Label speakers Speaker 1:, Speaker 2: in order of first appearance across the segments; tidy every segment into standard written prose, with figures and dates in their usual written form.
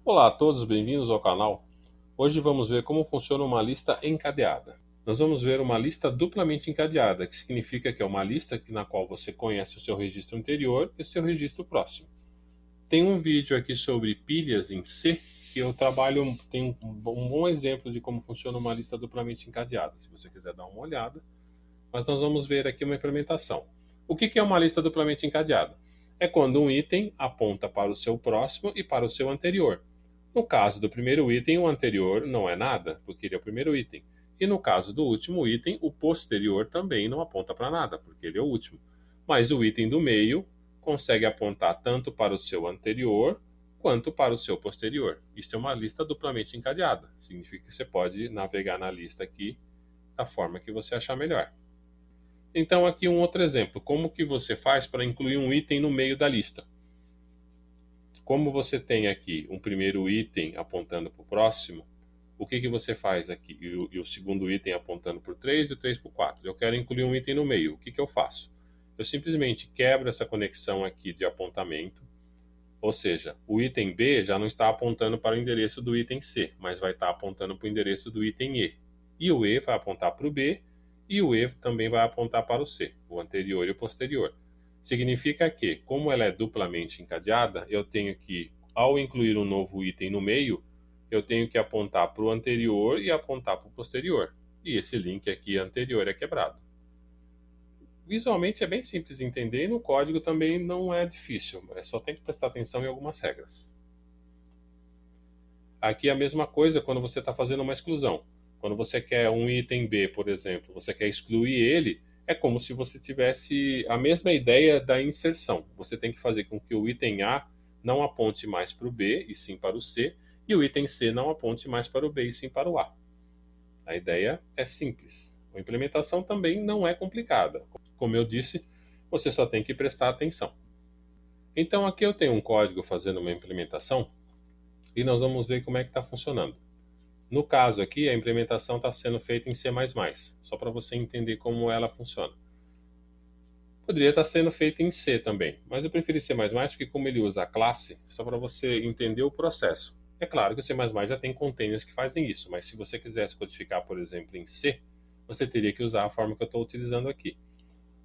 Speaker 1: Olá a todos, bem-vindos ao canal. Hoje vamos ver como funciona uma lista encadeada. Nós vamos ver uma lista duplamente encadeada, que significa que é uma lista na qual você conhece o seu registro anterior e o seu registro próximo. Tem um vídeo aqui sobre pilhas em C, que eu trabalho, tem um bom exemplo de como funciona uma lista duplamente encadeada, se você quiser dar uma olhada. Mas nós vamos ver aqui uma implementação. O que é uma lista duplamente encadeada? É quando um item aponta para o seu próximo e para o seu anterior. No caso do primeiro item, o anterior não é nada, porque ele é o primeiro item. E no caso do último item, o posterior também não aponta para nada, porque ele é o último. Mas o item do meio consegue apontar tanto para o seu anterior quanto para o seu posterior. Isto é uma lista duplamente encadeada. Significa que você pode navegar na lista aqui da forma que você achar melhor. Então aqui um outro exemplo, como que você faz para incluir um item no meio da lista? Como você tem aqui um primeiro item apontando para o próximo, o que você faz aqui? E o segundo item apontando para o 3 e o 3 para o 4. Eu quero incluir um item no meio, o que eu faço? Eu simplesmente quebro essa conexão aqui de apontamento, ou seja, o item B já não está apontando para o endereço do item C, mas vai estar apontando para o endereço do item E. E o E vai apontar para o B, e o E também vai apontar para o C, o anterior e o posterior. Significa que, como ela é duplamente encadeada, eu tenho que, ao incluir um novo item no meio, eu tenho que apontar para o anterior e apontar para o posterior. E esse link aqui anterior é quebrado. Visualmente é bem simples de entender e no código também não é difícil, só tem que prestar atenção em algumas regras. Aqui é a mesma coisa quando você está fazendo uma exclusão. Quando você quer um item B, por exemplo, você quer excluir ele, é como se você tivesse a mesma ideia da inserção. Você tem que fazer com que o item A não aponte mais para o B e sim para o C, e o item C não aponte mais para o B e sim para o A. A ideia é simples. A implementação também não é complicada. Como eu disse, você só tem que prestar atenção. Então aqui eu tenho um código fazendo uma implementação e nós vamos ver como é que está funcionando. No caso aqui, a implementação está sendo feita em C++, só para você entender como ela funciona. Poderia estar sendo feita em C também, mas eu preferi C++ porque como ele usa a classe, só para você entender o processo. É claro que o C++ já tem containers que fazem isso, mas se você quisesse codificar, por exemplo, em C, você teria que usar a forma que eu estou utilizando aqui.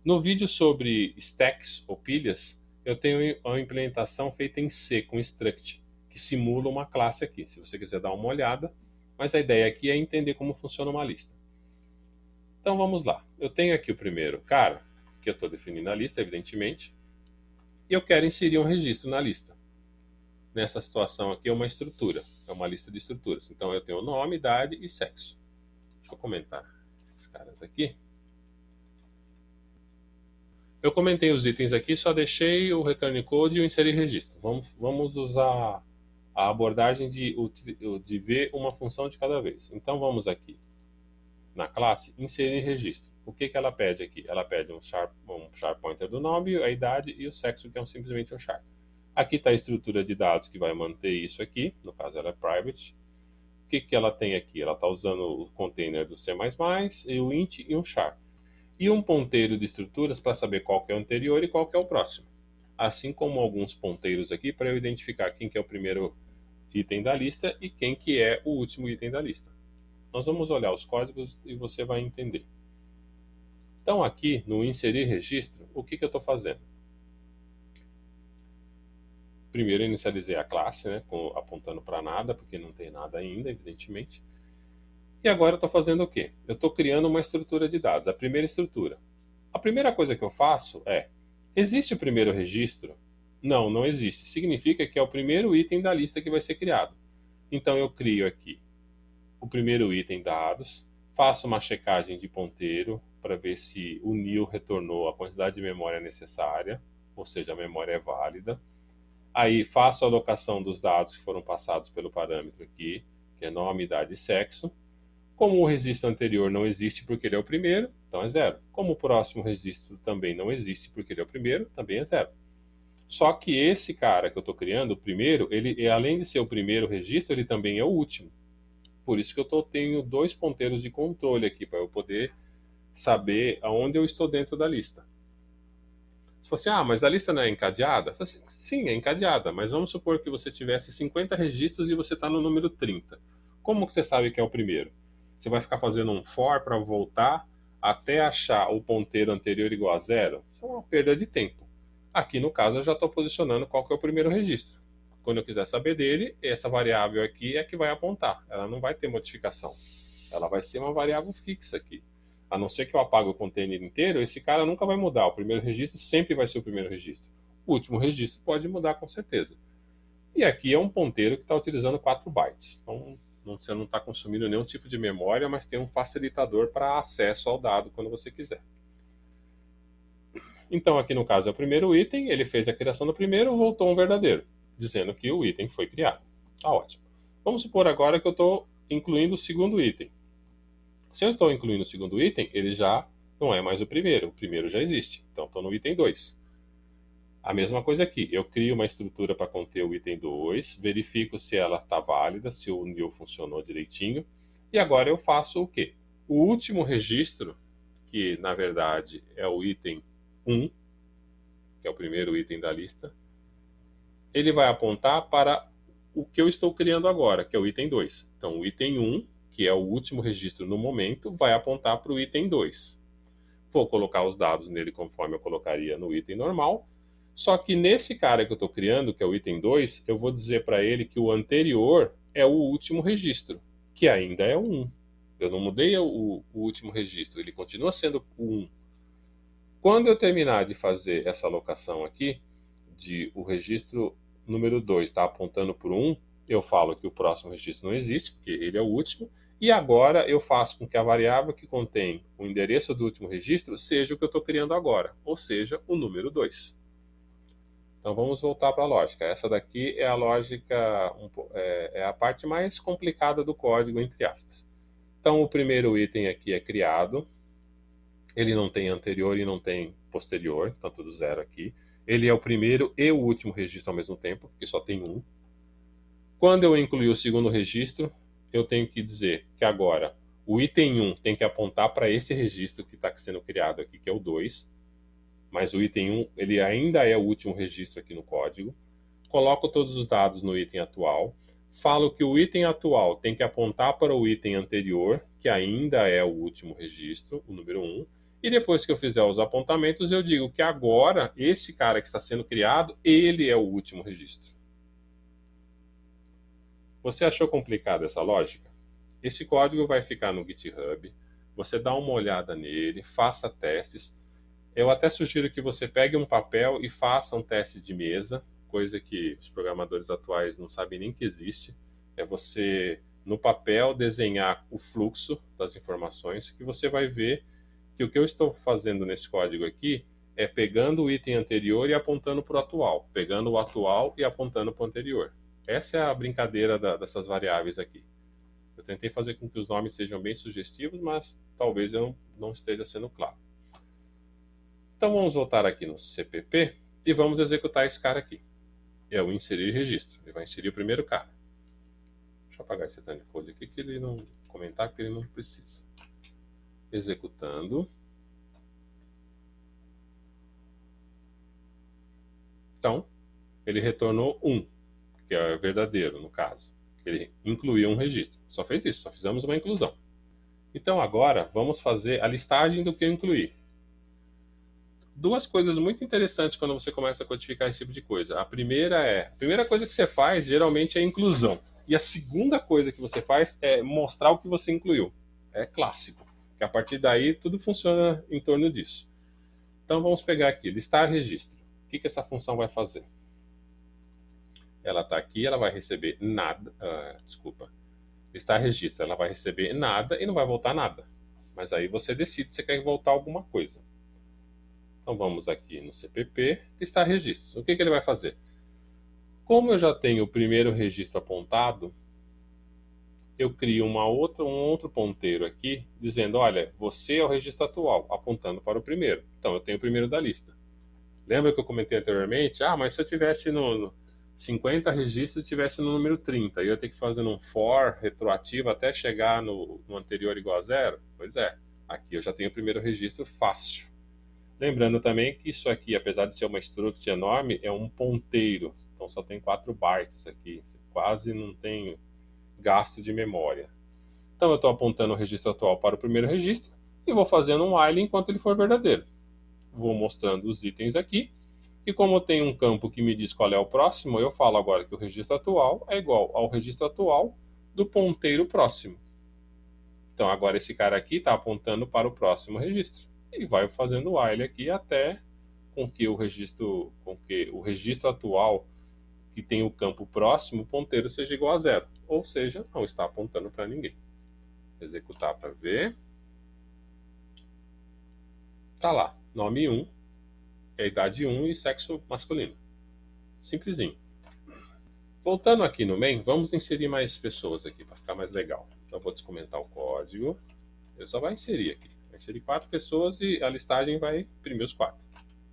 Speaker 1: No vídeo sobre stacks ou pilhas, eu tenho a implementação feita em C com struct, que simula uma classe aqui, se você quiser dar uma olhada, mas a ideia aqui é entender como funciona uma lista. Então vamos lá. Eu tenho aqui o primeiro cara, que eu estou definindo a lista, evidentemente, e eu quero inserir um registro na lista. Nessa situação aqui é uma estrutura, é uma lista de estruturas. Então eu tenho nome, idade e sexo. Deixa eu comentar esses caras aqui. Eu comentei os itens aqui, só deixei o return code e o inserir registro. Vamos usar a abordagem de ver uma função de cada vez. Então vamos aqui na classe inserir registro. O que ela pede aqui? Ela pede um sharp pointer do nome, a idade e o sexo, que é simplesmente um sharp. Aqui está a estrutura de dados que vai manter isso aqui, no caso ela é private. O que ela tem aqui? Ela está usando o container do C++, e o int e um sharp. E um ponteiro de estruturas para saber qual que é o anterior e qual que é o próximo. Assim como alguns ponteiros aqui para eu identificar quem que é o primeiro item da lista e quem que é o último item da lista. Nós vamos olhar os códigos e você vai entender. Então aqui no inserir registro, o que eu estou fazendo? Primeiro eu inicializei a classe, né, apontando para nada, porque não tem nada ainda, evidentemente. E agora eu estou fazendo o quê? Eu estou criando uma estrutura de dados, a primeira estrutura. A primeira coisa que eu faço é, existe o primeiro registro? Não, não existe. Significa que é o primeiro item da lista que vai ser criado. Então eu crio aqui o primeiro item dados, faço uma checagem de ponteiro para ver se o new retornou a quantidade de memória necessária, ou seja, a memória é válida. Aí faço a alocação dos dados que foram passados pelo parâmetro aqui, que é nome, idade e sexo. Como o registro anterior não existe porque ele é o primeiro, então é zero. Como o próximo registro também não existe porque ele é o primeiro, também é zero. Só que esse cara que eu estou criando, o primeiro, ele além de ser o primeiro registro, ele também é o último. Por isso que eu tenho dois ponteiros de controle aqui, para eu poder saber aonde eu estou dentro da lista. Você fala assim, ah, mas a lista não é encadeada? Eu falo assim, sim, é encadeada, mas vamos supor que você tivesse 50 registros e você está no número 30. Como que você sabe que é o primeiro? Você vai ficar fazendo um for para voltar até achar o ponteiro anterior igual a zero? Isso é uma perda de tempo. Aqui no caso eu já estou posicionando qual que é o primeiro registro. Quando eu quiser saber dele, essa variável aqui é que vai apontar. Ela não vai ter modificação. Ela vai ser uma variável fixa aqui. A não ser que eu apague o container inteiro, esse cara nunca vai mudar. O primeiro registro sempre vai ser o primeiro registro. O último registro pode mudar com certeza. E aqui é um ponteiro que está utilizando 4 bytes. Então você não está consumindo nenhum tipo de memória, mas tem um facilitador para acesso ao dado quando você quiser. Então aqui no caso é o primeiro item, ele fez a criação do primeiro, voltou um verdadeiro, dizendo que o item foi criado. Tá ótimo. Vamos supor agora que eu estou incluindo o segundo item. Se eu estou incluindo o segundo item, ele já não é mais o primeiro já existe. Então estou no item 2. A mesma coisa aqui, eu crio uma estrutura para conter o item 2, verifico se ela está válida, se o new funcionou direitinho, e agora eu faço o quê? O último registro, que na verdade é o item 1, que é o primeiro item da lista, ele vai apontar para o que eu estou criando agora, que é o item 2. Então o item 1, que é o último registro no momento, vai apontar para o item 2. Vou colocar os dados nele conforme eu colocaria no item normal, só que nesse cara que eu estou criando, que é o item 2, eu vou dizer para ele que o anterior é o último registro, que ainda é o 1. Eu não mudei o último registro, ele continua sendo o 1. Quando eu terminar de fazer essa alocação aqui, de o registro número 2 está apontando por 1, eu falo que o próximo registro não existe, porque ele é o último, e agora eu faço com que a variável que contém o endereço do último registro seja o que eu estou criando agora, ou seja, o número 2. Então vamos voltar para a lógica. Essa daqui é a lógica, é a parte mais complicada do código, entre aspas. Então o primeiro item aqui é criado, ele não tem anterior e não tem posterior, então tudo zero aqui. Ele é o primeiro e o último registro ao mesmo tempo, porque só tem um. Quando eu incluir o segundo registro, eu tenho que dizer que agora o item 1 tem que apontar para esse registro que está sendo criado aqui, que é o 2. Mas o item 1 ele ainda é o último registro aqui no código. Coloco todos os dados no item atual. Falo que o item atual tem que apontar para o item anterior, que ainda é o último registro, o número 1. E depois que eu fizer os apontamentos, eu digo que agora, esse cara que está sendo criado, ele é o último registro. Você achou complicada essa lógica? Esse código vai ficar no GitHub. Você dá uma olhada nele, faça testes. Eu até sugiro que você pegue um papel e faça um teste de mesa, coisa que os programadores atuais não sabem nem que existe. É você, no papel, desenhar o fluxo das informações, que você vai ver que o que eu estou fazendo nesse código aqui é pegando o item anterior e apontando para o atual, pegando o atual e apontando para o anterior. Essa é a brincadeira dessas variáveis aqui. Eu tentei fazer com que os nomes sejam bem sugestivos, mas talvez eu não esteja sendo claro. Então vamos voltar aqui no CPP e vamos executar esse cara aqui. É o inserir registro. Ele vai inserir o primeiro cara. Deixa eu apagar esse time code aqui que ele não comentar que ele não precisa. Executando. Então, ele retornou 1, que é verdadeiro no caso. Ele incluiu um registro. Só fez isso, só fizemos uma inclusão. Então agora vamos fazer a listagem do que eu incluí. Duas coisas muito interessantes quando você começa a codificar esse tipo de coisa. A primeira coisa que você faz geralmente é a inclusão. E a segunda coisa que você faz é mostrar o que você incluiu. É clássico. Que a partir daí tudo funciona em torno disso. Então vamos pegar aqui, listar registro. O que essa função vai fazer? Ela está aqui, ela vai receber nada. Listar registro, ela vai receber nada e não vai voltar nada. Mas aí você decide se quer voltar alguma coisa. Então vamos aqui no CPP, listar registros. O que ele vai fazer? Como eu já tenho o primeiro registro apontado, eu crio um outro ponteiro aqui, dizendo, olha, você é o registro atual, apontando para o primeiro. Então eu tenho o primeiro da lista. Lembra que eu comentei anteriormente? Ah, mas se eu tivesse no 50 registros e tivesse no número 30, eu ia ter que fazer um for retroativo até chegar no anterior igual a zero? Pois é, aqui eu já tenho o primeiro registro fácil. Lembrando também que isso aqui, apesar de ser uma struct enorme, é um ponteiro. Então só tem 4 bytes aqui. Quase não tem gasto de memória. Então eu estou apontando o registro atual para o primeiro registro e vou fazendo um while enquanto ele for verdadeiro. Vou mostrando os itens aqui. E como tem um campo que me diz qual é o próximo, eu falo agora que o registro atual é igual ao registro atual do ponteiro próximo. Então agora esse cara aqui está apontando para o próximo registro. E vai fazendo o while aqui até com que o registro atual que tem o campo próximo, o ponteiro seja igual a 0. Ou seja, não está apontando para ninguém. Executar para ver. Tá lá, nome 1, é idade 1 e sexo masculino. Simplesinho. Voltando aqui no main, vamos inserir mais pessoas aqui para ficar mais legal. Então vou descomentar o código. Eu só vou inserir aqui. Vai inserir 4 pessoas e a listagem vai imprimir os 4.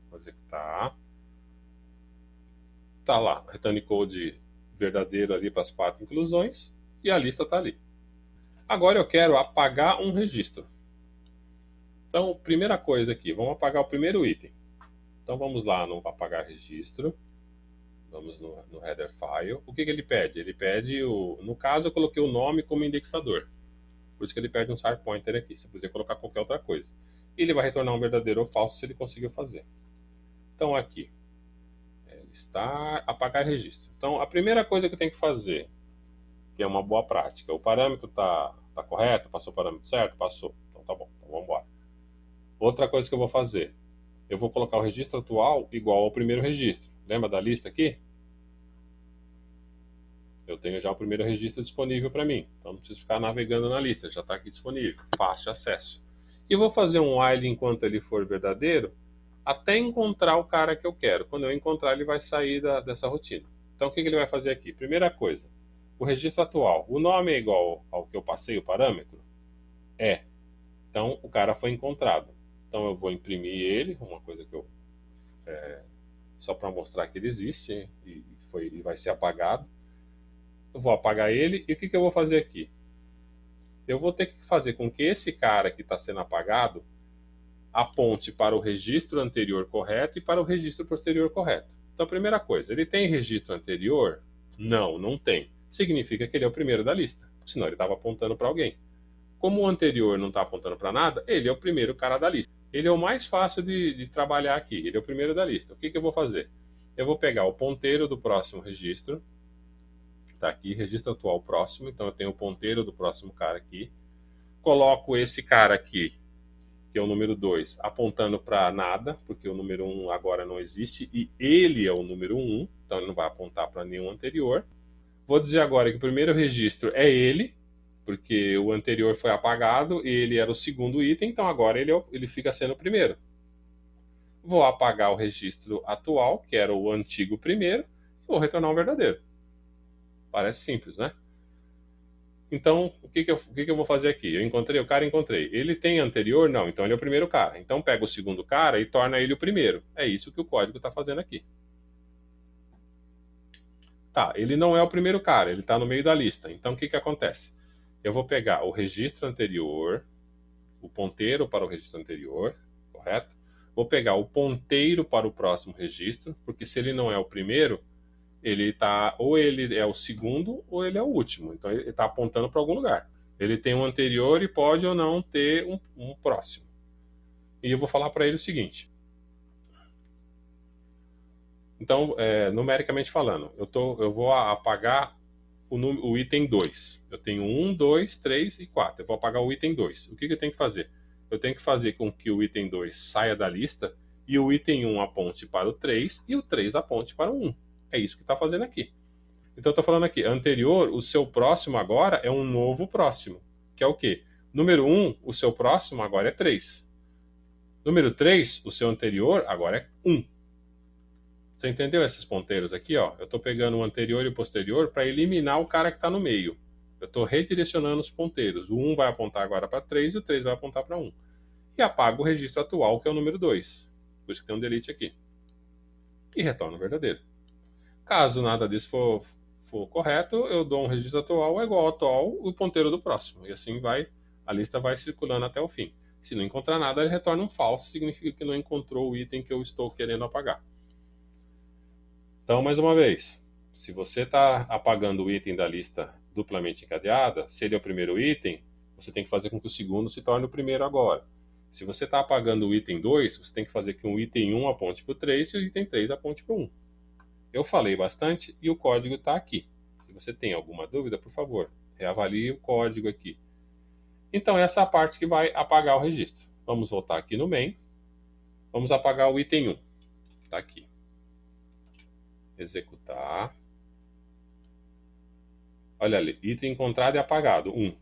Speaker 1: Vou executar. Tá lá, return code verdadeiro ali para as 4 inclusões e a lista está ali. Agora eu quero apagar um registro. Então, primeira coisa aqui, vamos apagar o primeiro item. Então vamos lá no apagar registro. Vamos no header file. O que ele pede? Ele pede no caso eu coloquei o nome como indexador. Por isso que ele pede um start pointer aqui. Você poderia colocar qualquer outra coisa. E ele vai retornar um verdadeiro ou falso se ele conseguiu fazer. Então aqui, listar, apagar registro. Então a primeira coisa que eu tenho que fazer, que é uma boa prática, o parâmetro tá correto? Passou o parâmetro certo? Passou. Então tá bom, então vamos embora. Outra coisa que eu vou fazer, eu vou colocar o registro atual igual ao primeiro registro. Lembra da lista aqui? Eu tenho já o primeiro registro disponível para mim. Então não preciso ficar navegando na lista, já está aqui disponível. Fácil acesso. E vou fazer um while enquanto ele for verdadeiro, até encontrar o cara que eu quero. Quando eu encontrar, ele vai sair dessa rotina. Então o que ele vai fazer aqui? Primeira coisa, o registro atual. O nome é igual ao que eu passei, o parâmetro? É. Então o cara foi encontrado. Então eu vou imprimir ele, uma coisa que eu só para mostrar que ele existe e vai ser apagado. Eu vou apagar ele e o que eu vou fazer aqui? Eu vou ter que fazer com que esse cara que está sendo apagado aponte para o registro anterior correto e para o registro posterior correto. Então, primeira coisa, ele tem registro anterior? Não, não tem. Significa que ele é o primeiro da lista, senão ele estava apontando para alguém. Como o anterior não está apontando para nada, ele é o primeiro cara da lista. Ele é o mais fácil de trabalhar aqui, ele é o primeiro da lista. O que eu vou fazer? Eu vou pegar o ponteiro do próximo registro, está aqui, registro atual próximo, então eu tenho o ponteiro do próximo cara aqui, coloco esse cara aqui, que é o número 2, apontando para nada, porque o número 1 agora não existe, e ele é o número 1, então ele não vai apontar para nenhum anterior. Vou dizer agora que o primeiro registro é ele, porque o anterior foi apagado e ele era o segundo item, então agora ele fica sendo o primeiro. Vou apagar o registro atual, que era o antigo primeiro, e vou retornar um verdadeiro. Parece simples, né? Então, o que eu vou fazer aqui? Eu encontrei o cara, encontrei. Ele tem anterior? Não, então ele é o primeiro cara. Então pega o segundo cara e torna ele o primeiro. É isso que o código está fazendo aqui. Tá, ele não é o primeiro cara, ele está no meio da lista. Então o que acontece? Eu vou pegar o registro anterior, o ponteiro para o registro anterior, correto? Vou pegar o ponteiro para o próximo registro, porque se ele não é o primeiro, ou ele é o segundo ou ele é o último. Então ele está apontando para algum lugar. Ele tem um anterior e pode ou não ter um próximo. E eu vou falar para ele o seguinte. Então, numericamente falando, eu vou apagar o item 2. Eu tenho 1, 2, 3 e 4. Eu vou apagar o item 2. O que eu tenho que fazer? Eu tenho que fazer com que o item 2 saia da lista e o item 1 aponte para o 3 e o 3 aponte para o 1. É isso que está fazendo aqui. Então eu estou falando aqui, anterior, o seu próximo agora é um novo próximo, que é o quê? Número 1, o seu próximo agora é 3. Número 3, o seu anterior agora é 1. Você entendeu esses ponteiros aqui? Ó? Eu estou pegando o anterior e o posterior para eliminar o cara que está no meio. Eu estou redirecionando os ponteiros. O 1 vai apontar agora para 3 e o 3 vai apontar para 1. E apago o registro atual, que é o número 2. Por isso que tem um delete aqui. E retorno o verdadeiro. Caso nada disso for correto, eu dou um registro atual igual ao atual e o ponteiro do próximo. E assim a lista vai circulando até o fim. Se não encontrar nada, ele retorna um falso, significa que não encontrou o item que eu estou querendo apagar. Então, mais uma vez, se você está apagando o item da lista duplamente encadeada, se ele é o primeiro item, você tem que fazer com que o segundo se torne o primeiro agora. Se você está apagando o item 2, você tem que fazer que o item 1 aponte para o 3 e o item 3 aponte para o 1. Eu falei bastante e o código está aqui. Se você tem alguma dúvida, por favor, reavalie o código aqui. Então, essa é a parte que vai apagar o registro. Vamos voltar aqui no main. Vamos apagar o item 1. Está aqui. Executar. Olha ali, item encontrado e apagado, 1.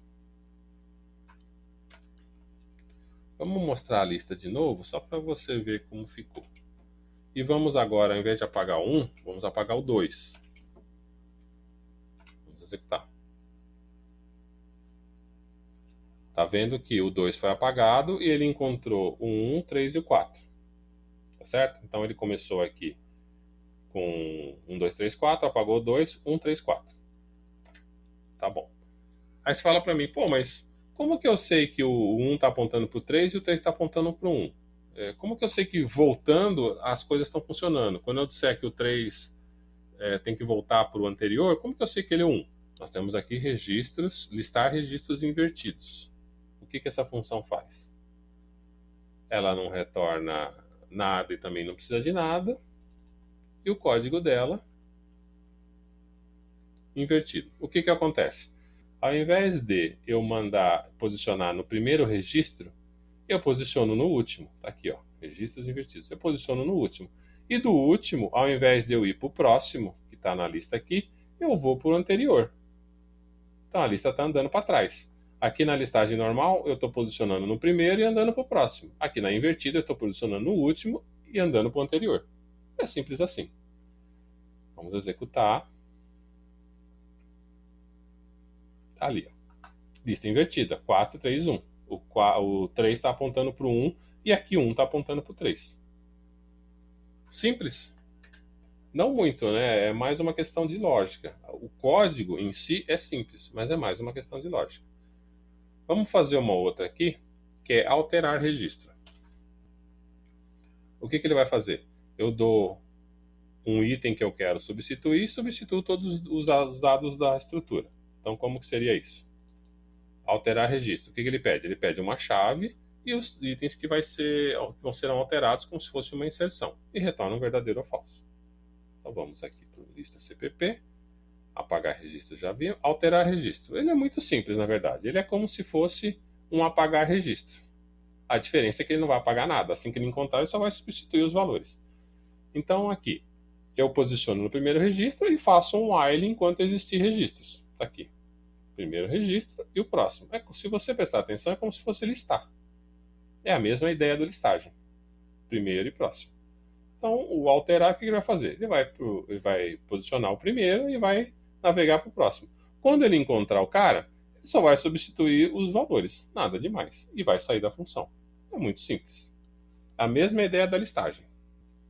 Speaker 1: Vamos mostrar a lista de novo, só para você ver como ficou. E vamos agora, ao invés de apagar o 1, vamos apagar o 2. Vamos executar. Tá vendo que o 2 foi apagado e ele encontrou o 1, o 3 e o 4. Tá certo? Então ele começou aqui com 1, 2, 3, 4, apagou o 2, 1, 3, 4. Tá bom. Aí você fala para mim, pô, mas como que eu sei que o 1 está apontando para o 3 e o 3 está apontando para o 1? Como que eu sei que voltando as coisas estão funcionando? Quando eu disser que o 3 tem que voltar para o anterior, como que eu sei que ele é 1? Nós temos aqui registros, listar registros invertidos. O que essa função faz? Ela não retorna nada e também não precisa de nada. E o código dela invertido. O que acontece? Ao invés de eu mandar posicionar no primeiro registro, eu posiciono no último. Tá aqui, ó, registros invertidos. Eu posiciono no último. E do último, ao invés de eu ir para o próximo, que está na lista aqui, eu vou para o anterior. Então a lista está andando para trás. Aqui na listagem normal, eu estou posicionando no primeiro e andando para o próximo. Aqui na invertida, eu estou posicionando no último e andando para o anterior. É simples assim. Vamos executar. Tá ali, ó. Lista invertida, 4, 3, 1. O 3 está apontando para o 1 e aqui o 1 está apontando para o 3. Simples. Não muito, né? É mais uma questão de lógica. O código em si é simples, mas é mais uma questão de lógica. Vamos fazer uma outra aqui, que é alterar registro. O que ele vai fazer? Eu dou um item que eu quero substituir e substituo todos os dados da estrutura. Então, como que seria isso? Alterar registro. O que ele pede? Ele pede uma chave e os itens que serão alterados como se fosse uma inserção. E retorna um verdadeiro ou falso. Então vamos aqui para lista CPP. Apagar registro já viu. Alterar registro. Ele é muito simples, na verdade. Ele é como se fosse um apagar registro. A diferença é que ele não vai apagar nada. Assim que ele encontrar, ele só vai substituir os valores. Então aqui, eu posiciono no primeiro registro e faço um while enquanto existir registros. Está aqui. Primeiro registro e o próximo. Se você prestar atenção, é como se fosse listar. É a mesma ideia do listagem. Primeiro e próximo. Então, o alterar, o que ele vai fazer? Ele vai posicionar o primeiro e vai navegar para o próximo. Quando ele encontrar o cara, ele só vai substituir os valores. Nada demais. E vai sair da função. É muito simples. A mesma ideia da listagem.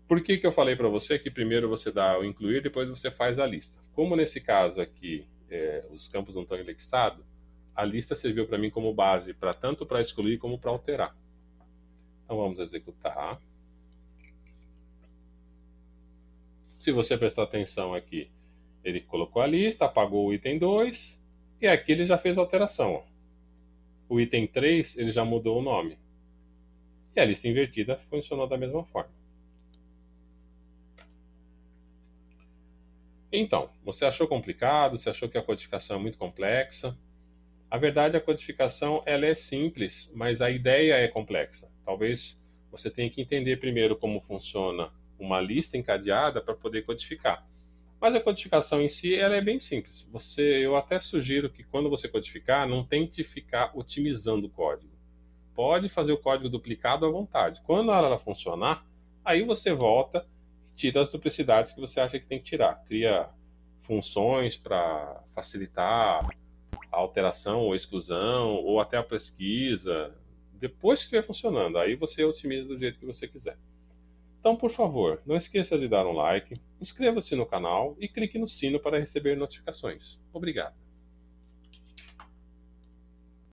Speaker 1: Por que eu falei para você que primeiro você dá o incluir, depois você faz a lista? Como nesse caso aqui, os campos não estão indexados, a lista serviu para mim como base tanto para excluir como para alterar. Então vamos executar. Se você prestar atenção aqui, ele colocou a lista, apagou o item 2, e aqui ele já fez a alteração. Ó. O item 3, ele já mudou o nome. E a lista invertida funcionou da mesma forma. Então, você achou complicado? Você achou que a codificação é muito complexa? A verdade, a codificação ela é simples, mas a ideia é complexa. Talvez você tenha que entender primeiro como funciona uma lista encadeada para poder codificar. Mas a codificação em si ela é bem simples. Eu até sugiro que quando você codificar, não tente ficar otimizando o código. Pode fazer o código duplicado à vontade. Quando ela funcionar, aí você volta e tira as duplicidades que você acha que tem que tirar. Cria funções para facilitar a alteração ou exclusão, ou até a pesquisa. Depois que estiver funcionando, aí você otimiza do jeito que você quiser. Então, por favor, não esqueça de dar um like, inscreva-se no canal e clique no sino para receber notificações. Obrigado.